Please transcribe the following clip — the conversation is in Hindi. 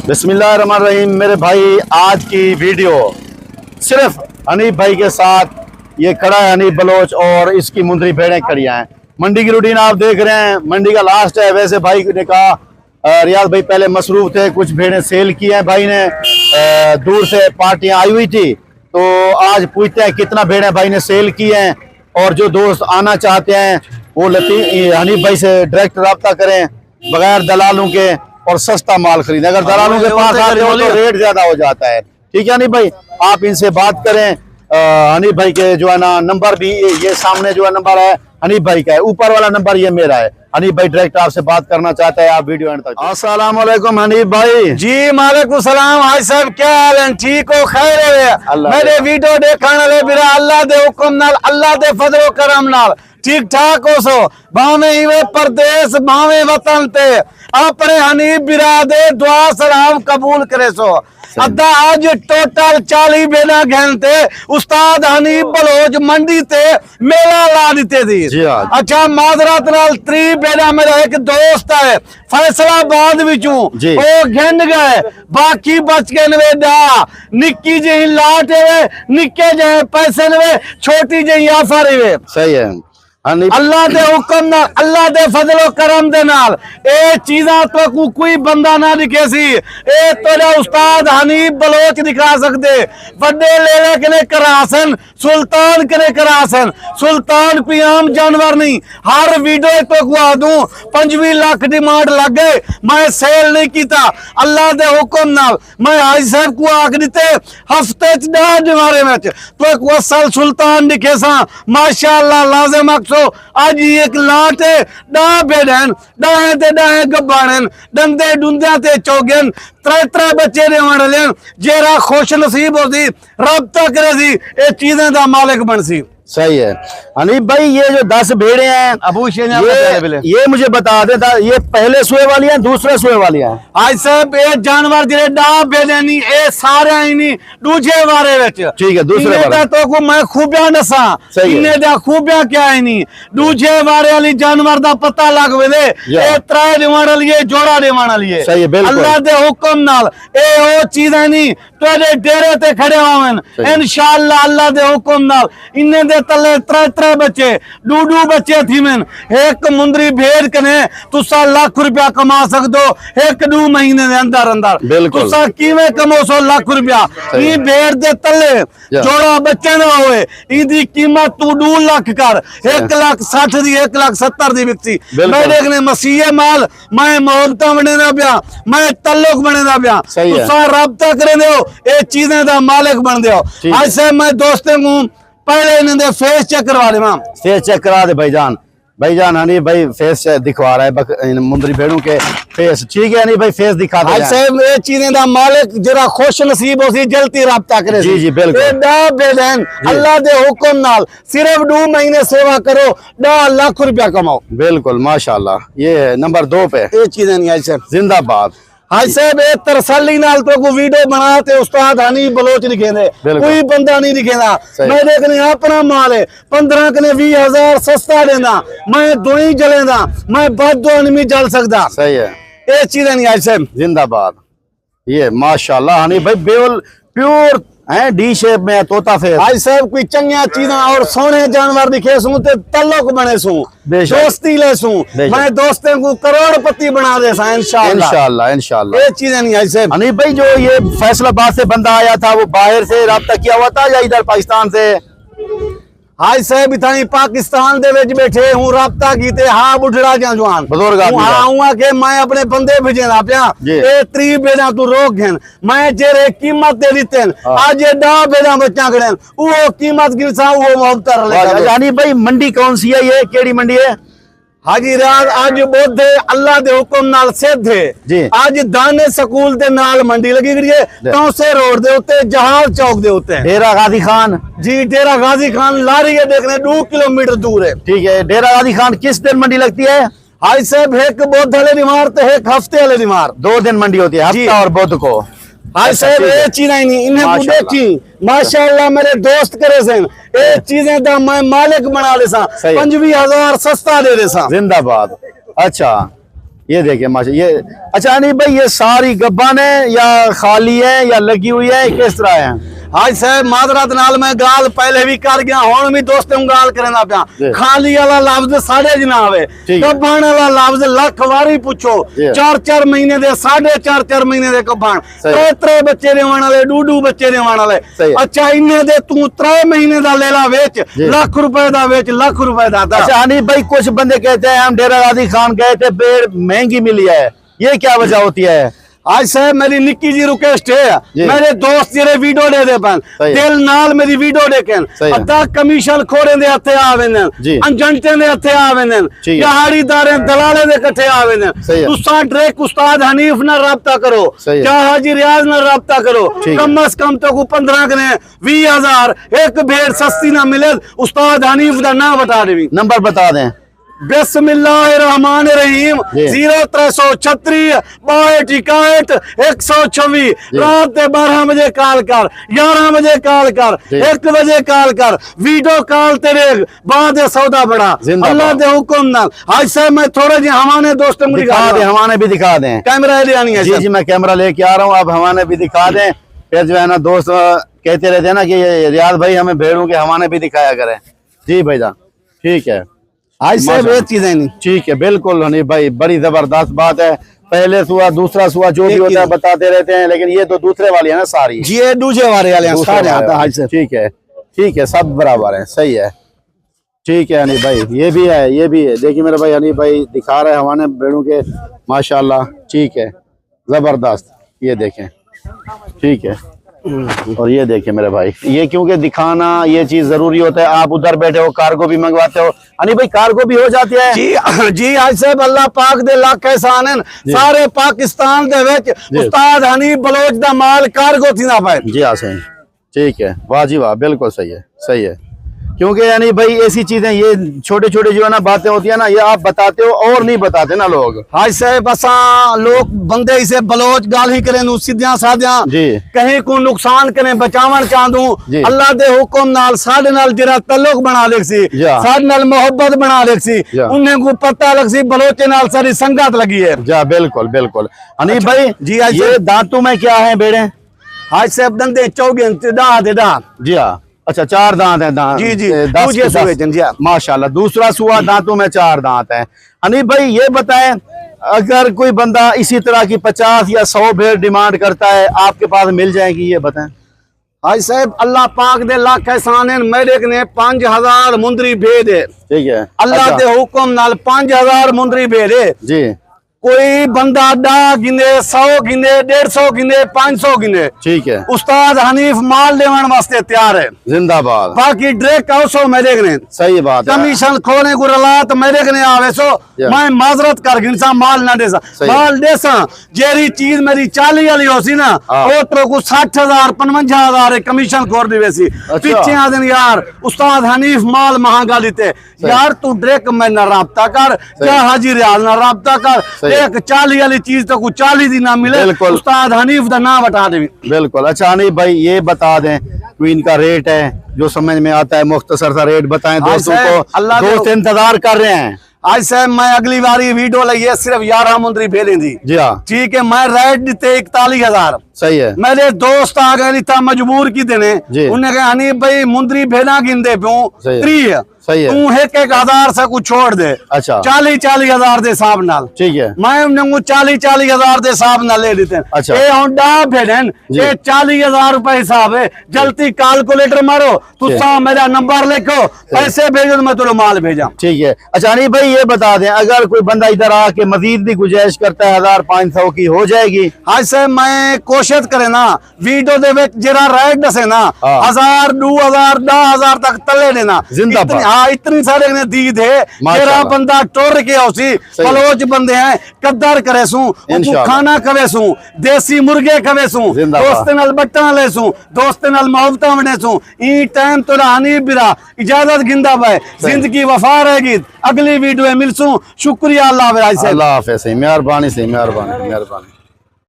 बिस्मिल्लाहिर्रहमानिर्रहीम। मेरे भाई, आज की वीडियो सिर्फ हनीफ भाई के साथ ये खड़ा है हनीफ बलोच और इसकी मुंदरी भेड़ें खड़ी हैं। मंडी की रूटीन आप देख रहे हैं, मंडी का लास्ट है। वैसे भाई ने कहा रियाज भाई पहले मसरूफ थे, कुछ भेड़ें सेल की हैं भाई ने, दूर से पार्टियां आई हुई थी, तो आज पूछते हैं कितना भेड़ें भाई ने सेल की हैं। और जो दोस्त आना चाहते हैं वो हनीफ भाई से डायरेक्ट रब्ता करें बगैर दलालों के और सस्ता माल खरीदें। अगर दलालों के पास आते हो तो रेट ज्यादा हो जाता है। ठीक है हनीफ भाई, आप इनसे बात करें। हनीफ भाई के जो है ना नंबर भी ये सामने जो है नंबर है हनीफ भाई का है, ऊपर वाला नंबर ये मेरा है। हनीफ भाई डायरेक्ट आपसे बात करना चाहता है, आप वीडियो एंड तक। अस्सलाम वालेकुम हनीफ भाई। जी वालेकुम सलाम। भाई साहब क्या हाल है? ठीक हो? खैर है? मेरे वीडियो देखने वाले बिरा अल्लाह दे हुक्म नाल, अल्लाह दे फजलो करम नाल ठीक ठाक हो सो, भावे इवे परदेश भावे वतन ते अपने हनीफ बिरा दे दुआ सलाम कबूल करे सो। अद्धा आज टोटल 40 बेना घंटे उस्ताद हनीफ बलोच मंडी ते मेला ला दीते थी। अच्छा माजरत नाल 3 बेना मेरा एक दोस्त है फैसलाबाद विचू वो घन गए, बाकी बच गए नवे दा निक्की जी लाट है, निक्के जे पैसे नवे, छोटी जी आफर है। सही है। अल्लाह दे हुक्म नाल, अल्लाह दे फजलो करम दे नाल ए चीजा तो कोई बंदा ना दिखे सी, ए तेरा उस्ताद हनीफ बलोच दिखा सकते। बड़े लेले कने करासन, सुल्तान कने करासन, सुल्तान कोई आम जानवर नहीं। हर वीडियो तो गुआ दूं 25 लाख डिमांड लग गए, मैं सेल नहीं कीता। अल्लाह दे हुक्म नाल मैं हाजी साहब को आख दिते हफ्ते च 10 दिवारे में तो असल सुल्तान दिखे सा माशाअल्लाह लाजिम अक्सो। आज एक लाट डा बेड़न डाहे ते डाहे गब्बाणन दंदे डुंदे ते चौगन त्रै बच्चे ने वण जेरा खुश नसीब होती रब्ता करे सी ए चीजें दा मालिक बन सी। सही है हनीफ भाई। ये जो 10 भेड़े हैं अबू ये मुझे बता दे, ये पहले सुए वाली हैं दूसरे सुए वाली हैं? आज साहब ये जानवर जेरे डा बेड़े नहीं ए सारे ही नहीं दूजे वारे विच। ठीक है, दूसरे वाले तो को मैं खूबियां दसा इन्ने दा खूबियां क्या है नहीं। दूजे वारे वाली जानवर दा पता लग वेदे ए त्रै दिवाण लिए जोड़ा दिवाण लिए। सही है, बिल्कुल अल्लाह दे हुक्म नाल ए ओ चीजें नहीं तेरे डेरे ते खड़े होवन इंशाअल्लाह। अल्लाह दे हुक्म नाल इन्ने दे तले त्रै बच्चे डू बच्चे थी में एक मुंदरी भेड़ कने तुसा लाख रुपया कमा सकदो 1-2 महीने दे अंदर अंदर। तुसा किवें कमो सो लाख रुपया ई भेड़ दे तले जोड़ा बच्चे ना होए इदी कीमत तू 2 लाख कर 1,60,000 दी 1,70,000 दी बिकती। मैं देखने मसीहे माल मैं मोहब्बत बने ना पिया, मैं तल्लुक बने ना पिया। तुसा रब्ता करे दो ए चीजें दा मालिक बन दो। आज से मैं दोस्तों को पहले इन्हें फेस चेक करवा दे। फेस चेक करा दे भाईजान। भाईजान हनीफ भाई फेस दिखवा रहा है मुंदरी भेड़ों के फेस। ठीक है हनीफ भाई फेस दिखा दे। ये चीजें दा मालिक जरा खुश नसीब हो सी जल्दी रब्ता करे। जी जी बिल्कुल। अल्लाह दे हुक्म नाल सिर्फ 2 महीने सेवा करो 10 लाख रुपया कमाओ। बिल्कुल माशाल्लाह। ये नंबर 2 पे ये चीजें नहीं आई सर। जिंदाबाद। हाय साहब ए तरसली नाल तो को वीडियो बनाते उस्ताद हनीफ बलोच दिखेंदे, कोई बंदा नहीं दिखेंदा। मैं देखने अपना माल है 15 कने 20,000 सस्ता देना, मैं दोई जलेंदा, मैं बदो नहीं जल सकदा। सही है, ये चीजें नहीं आई साहब। जिंदाबाद। ये माशाल्लाह हनीफ भाई बेल प्योर है डी शेप में तोता फेस। आज सब कोई चंगिया चीजा और सोने जानवर दिखे सू ते तल्लुक बने सू दोस्ती ले सू मैं दोस्तों को करोड़पति बना दे सा इंशाअल्लाह इंशाअल्लाह। ये चीजें नहीं आई साहब। हनीफ भाई जो ये फैसलाबाद से बंदा आया था वो बाहर से रब्ता किया हुआ था या इधर पाकिस्तान से? हाय साहब इथाई पाकिस्तान दे विच बैठे हूं रब्ता कीते हां बुढ़ड़ा जवान बुजुर्ग हां के मैं अपने बंदे भेजना पिया ए 3 बेना तू रोक घेन मैं जेरे कीमत दे दिते आज ये 10 बेना बच्चा खड़े वो कीमत गिरसा वो मोहब्बत ले। यानी भाई मंडी कौन सी है, ये केड़ी मंडी है? हाजी राज आज बोधे अल्लाह दे हुक्म नाल सिद्धे आज दाने स्कूल दे नाल मंडी लगी गई है टौसे रोड दे उत्ते जहाज चौक दे उत्ते डेरा गाजी खान। जी डेरा गाजी खान लारी है देखने 2 किलोमीटर दूर है। ठीक है, डेरा गाजी खान किस दिन मंडी लगती है? हाई साहब एक बुध वाले दिमार तो एक हफ्ते वाले दिमार 2 दिन मंडी होती है, हफ्ता और बुध को। हाय साहब ये चीज नहीं इन्हें देखी माशाअल्लाह मेरे दोस्त करे सन ये चीजें दा मैं मालिक बना ले सा 25,000 सस्ता दे दे सा। जिंदाबाद। अच्छा ये देखिए माशा, ये अच्छा अनिल भाई ये सारी गब्बान है या खाली है या लगी हुई है, किस तरह है? हाय साहब मादरत नाल मैं गाल पहले भी कर गया, हुण भी दोस्तों गाल करना जी। पिया। खाली वाला लफ्ज साढ़े जनाब है, ठीक है। कब्बान वाला लफ्ज लख वारी पूछो। जी। 4-4 महीने दे 4.5 महीने दे कब्बान, सही। 3 बच्चे देवन वाले, 2 बच्चे देवन वाले। सही है। अच्छा इन्ने दे तू 3 महीने दा लेला वेच, जी। लाख रुपए दा वेच, लाख रुपए दा। अच्छा अनिल भाई कुछ बंदे कहते हैं हम डेरा गाजी खान गए थे, भेड़ महंगी मिली है, ये क्या वजह होती है? आज साहब मेरी निक्की जी रिक्वेस्ट है, जी। मेरे दोस्त जेरे वीडियो दे दे पन सही है। दिल नाल मेरी वीडियो देखें, सही है। अद्धा कमीशन खोरे दे हथे आवेंदे, जी। अंजंटे दे हथे आवेंदे, ठीक है। दिहाड़ीदारे दलाले दे इकट्ठे आवेंदे। सही है। तुसा डायरेक्ट उस्ताद हनीफ ना राब्ता करो, सही है। क्या हाजी रियाज ना राब्ता करो, ठीक है। कम अज कम तो 15 कने 20,000 एक भेड़ सस्ती ना मिले, उस्ताद हनीफ दा ना बता देवी। नंबर बता दें। बिस्मिल्लाहिर्रहमानिर्रहीम जी। 0336 62 126 रात के 12 बजे कॉल कर, 11 बजे कॉल कर, जी। 1 बजे कॉल कर, वीडियो कॉल तेरे बाद सौदा बड़ा जिंदाबाद। अल्लाह दे हुक्म नाल। आज से मैं थोड़े जी हमारे दोस्तों को दिखा दें, हमारे भी दिखा दें। कैमरा ले आनी है जी जी मैं कैमरा लेके आ रहा हूँ, आप हमारे भी दिखा दें। फिर जो है ना दोस्त कहते रहते हैं ना कि ये रियाज भाई हमें भेड़ों के हमारे भी दिखाया करें। जी भाईजान ठीक है। आज से वे चीजें नहीं ठीक है बिल्कुल हनीफ भाई, बड़ी जबरदस्त बात है। पहले सुआ दूसरा सुआ जो भी होता है बताते रहते हैं, लेकिन ये तो दूसरे वाली है ना सारी, जी ये दूसरे वाले दूसरे सारे आता वाले। आज से। ठीक है सब बराबर है, सही है। ठीक है हनीफ भाई, ये भी है ये भी है। देखिए मेरे भाई हनीफ भाई दिखा रहे हैं हमारे भेड़ों के, माशाल्लाह ठीक है जबरदस्त। ये देखें ठीक है, और ये देखिए मेरे भाई, ये क्योंकि दिखाना ये चीज जरूरी होता है। आप उधर बैठे हो कार्गो भी मंगवाते हो, हनी भाई कार्गो भी हो जाती है? जी जी आज से अल्लाह पाक दे लाख एहसान है, सारे पाकिस्तान दे विच उस्ताद हनीफ बलोच दा माल कार्गो थी ना पाए। जी हाँ सही, ठीक है वाह जी वाह, बिल्कुल सही है सही है। क्योंकि यानी भाई ऐसी चीजें ये छोटे छोटे जो है ना बातें होती है ना, ये आप बताते हो और नहीं बताते ना लोग। आज से बस लोग बंदे इसे बलोच गाल ही करें सीधिया साधिया जी कहीं को नुकसान करें बचावन चाहूं, जी। अल्लाह दे हुक्म नाल साडे नाल जेरा तल्लुक बना लेक सी, जा। साडे नाल मोहब्बत बना लेक सी, जा। उन्हें को पता लग सी बलोचे नाल सारी संगत लगी है। जा बिल्कुल बिल्कुल। हनीफ भाई जी आज ये दांतों में क्या है बेड़े? आज से दंदे 24 दांत जी हाँ अच्छा 4 दांत हैं दांत। जी जी 10 दूसरे के सूए 10 जन, जी हाँ। माशाल्लाह। दूसरा सुआ दांतों में 4 दांत हैं। हनीफ भाई ये बताएं, अगर कोई बंदा इसी तरह की 50 या 100 भेड़ डिमांड करता है आपके पास मिल जाएगी, ये बताएं। आज साहब अल्लाह पाक दे लाख एहसान है, मेरे ने 5000 मुंदरी भेद है, ठीक है अल्लाह अच्छा, दे हुक्म नाल 5000 मुंदरी भेद है। जी कोई बंदा 10 गिने 100 गिने 150 गिने 500 गिने, ठीक है उस्ताद हनीफ माल देवन वास्ते तैयार है। जिंदाबाद, बाकी डायरेक्ट आओ सो मेरे ने सही बात है। कमीशन खोने को रला तो मेरे कने आवे सो या। मैं माजरत कर गिनसा माल ना देसा, सही। माल देसा जेरी चीज मेरी 40 वाली होसी ना हाँ। वो तो को 60,000 55,000 कमीशन खोर देवे सी। पीछे आ दिन यार उस्ताद हनीफ माल महंगा देते यार, तू डायरेक्ट मैं ना राब्ता कर, क्या हाजी रियाज ना राब्ता कर, एक 40 वाली चीज तो को 40 दी ना मिले, बिल्कुल। उस्ताद हनीफ दा ना बता देवी। बिल्कुल अच्छा हनीफ भाई ये बता दें क्वीन का रेट है जो समझ में आता है, मुख्तसर सा रेट बताएं दोस्तों को, अल्लाह दे- दोस्त इंतजार कर रहे हैं। आज से मैं अगली बारी वीडियो लगी सिर्फ 11 मुंदरी भेलें दी, जी हाँ ठीक है। मैं रेट देते 41,000, सही है मेरे दोस्त आ गए था मजबूर की देने, जी। उन्हें कहा हनीफ भाई मुंदरी भेना गिनदे प्यूं सही है। 3 सही है। तू 1,000 से कुछ छोड़ दे, अच्छा 40,000 दे हिसाब नाल, ठीक है मैं उन्हें 40,000 दे हिसाब नाल ले लेते हैं। अच्छा। ये होंडा भेजन जी। ये 40,000 रुपए हिसाब है, जल्दी कैलकुलेटर मारो, तू जी। सा मेरा नंबर लिखो, पैसे भेजो तो मैं तेरे माल भेजा। ठीक है अच्छा हनीफ भाई ये बता दें, अगर कोई बंदा इधर आके मजीद भी गुजारिश करता है 1500 की हो जाएगी? आज से मैं कोशिश करे ना वीडियो दे विच जरा रेट दसे ना, हाँ। 1000 2000 10,000 तक तले देना जिंदाबाद। हाँ इतनी सारे ने दी थे, माशाल्लाह। जरा बंदा टोर के औसी सही। बलोच बंदे हैं, कद्दार करे सू, उनको इंशाल्लाह। खाना खवे सू, देसी मुर्गे खवे सू, जिंदाबाद। दोस्त नाल बट्टा ले सू, दोस्त नाल मोहब्बत बने सू। ई टाइम तो हनीफ बिरा इजाजत गिंदा भाई, जिंदगी वफा रहेगी। अगली वीडियो में मिलसूं, शुक्रिया अल्लाह हाफिज़। अल्लाह हाफिज़, मेहरबानी से मेहरबानी मेहरबानी।